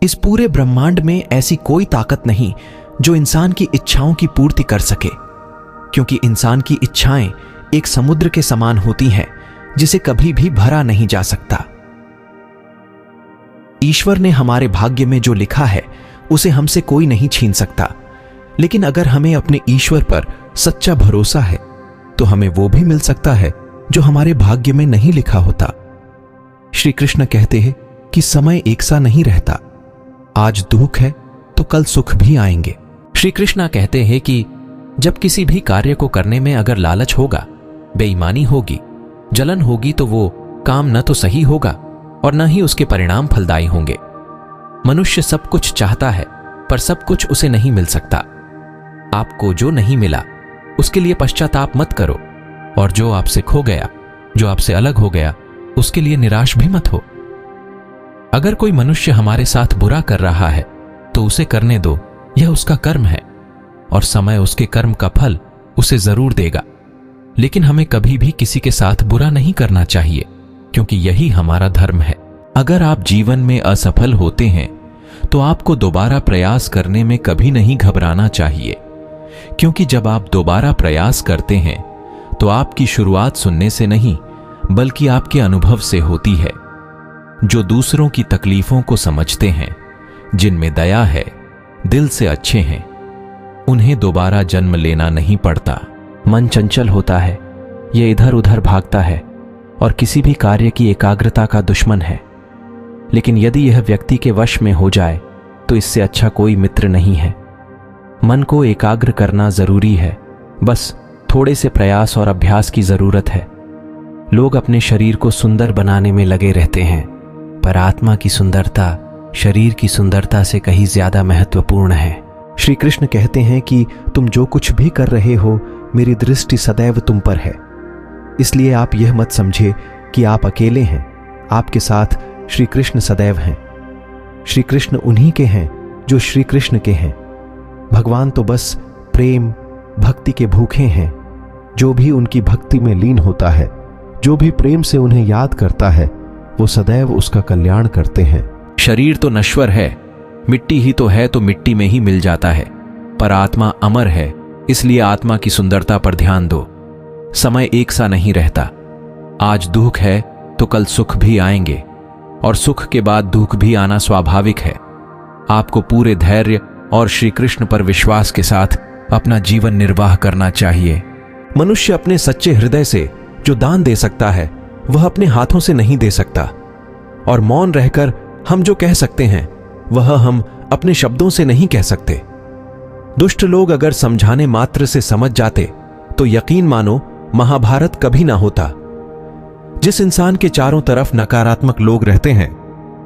इस पूरे ब्रह्मांड में ऐसी कोई ताकत नहीं जो इंसान की इच्छाओं की पूर्ति कर सके, क्योंकि इंसान की इच्छाएं एक समुद्र के समान होती हैं जिसे कभी भी भरा नहीं जा सकता। ईश्वर ने हमारे भाग्य में जो लिखा है उसे हमसे कोई नहीं छीन सकता, लेकिन अगर हमें अपने ईश्वर पर सच्चा भरोसा है तो हमें वो भी मिल सकता है जो हमारे भाग्य में नहीं लिखा होता। श्री कृष्ण कहते हैं कि समय एक सा नहीं रहता, आज दुख है तो कल सुख भी आएंगे। श्री कृष्ण कहते हैं कि जब किसी भी कार्य को करने में अगर लालच होगा, बेईमानी होगी, जलन होगी, तो वो काम न तो सही होगा और न ही उसके परिणाम फलदायी होंगे। मनुष्य सब कुछ चाहता है पर सब कुछ उसे नहीं मिल सकता। आपको जो नहीं मिला उसके लिए पश्चाताप मत करो, और जो आपसे खो गया, जो आपसे अलग हो गया, उसके लिए निराश भी मत हो। अगर कोई मनुष्य हमारे साथ बुरा कर रहा है तो उसे करने दो, यह उसका कर्म है और समय उसके कर्म का फल उसे जरूर देगा। लेकिन हमें कभी भी किसी के साथ बुरा नहीं करना चाहिए, क्योंकि यही हमारा धर्म है। अगर आप जीवन में असफल होते हैं तो आपको दोबारा प्रयास करने में कभी नहीं घबराना चाहिए, क्योंकि जब आप दोबारा प्रयास करते हैं तो आपकी शुरुआत सुनने से नहीं बल्कि आपके अनुभव से होती है। जो दूसरों की तकलीफों को समझते हैं, जिनमें दया है, दिल से अच्छे हैं, उन्हें दोबारा जन्म लेना नहीं पड़ता। मन चंचल होता है, ये इधर उधर भागता है और किसी भी कार्य की एकाग्रता का दुश्मन है। लेकिन यदि यह व्यक्ति के वश में हो जाए तो इससे अच्छा कोई मित्र नहीं है। मन को एकाग्र करना जरूरी है, बस थोड़े से प्रयास और अभ्यास की जरूरत है। लोग अपने शरीर को सुंदर बनाने में लगे रहते हैं, पर आत्मा की सुंदरता शरीर की सुंदरता से कहीं ज्यादा महत्वपूर्ण है। श्री कृष्ण कहते हैं कि तुम जो कुछ भी कर रहे हो, मेरी दृष्टि सदैव तुम पर है। इसलिए आप यह मत समझे कि आप अकेले हैं, आपके साथ श्री कृष्ण सदैव हैं। श्री कृष्ण उन्हीं के हैं जो श्री कृष्ण के हैं। भगवान तो बस प्रेम भक्ति के भूखे हैं। जो भी उनकी भक्ति में लीन होता है, जो भी प्रेम से उन्हें याद करता है, वो सदैव उसका कल्याण करते हैं। शरीर तो नश्वर है, मिट्टी ही तो है, तो मिट्टी में ही मिल जाता है, पर आत्मा अमर है। इसलिए आत्मा की सुंदरता पर ध्यान दो। समय एक सा नहीं रहता, आज दुख है तो कल सुख भी आएंगे, और सुख के बाद दुख भी आना स्वाभाविक है। आपको पूरे धैर्य और श्री कृष्ण पर विश्वास के साथ अपना जीवन निर्वाह करना चाहिए। मनुष्य अपने सच्चे हृदय से जो दान दे सकता है वह अपने हाथों से नहीं दे सकता, और मौन रहकर हम जो कह सकते हैं वह हम अपने शब्दों से नहीं कह सकते। दुष्ट लोग अगर समझाने मात्र से समझ जाते तो यकीन मानो महाभारत कभी ना होता। जिस इंसान के चारों तरफ नकारात्मक लोग रहते हैं,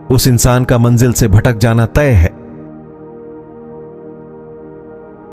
उस इंसान का मंजिल से भटक जाना तय है।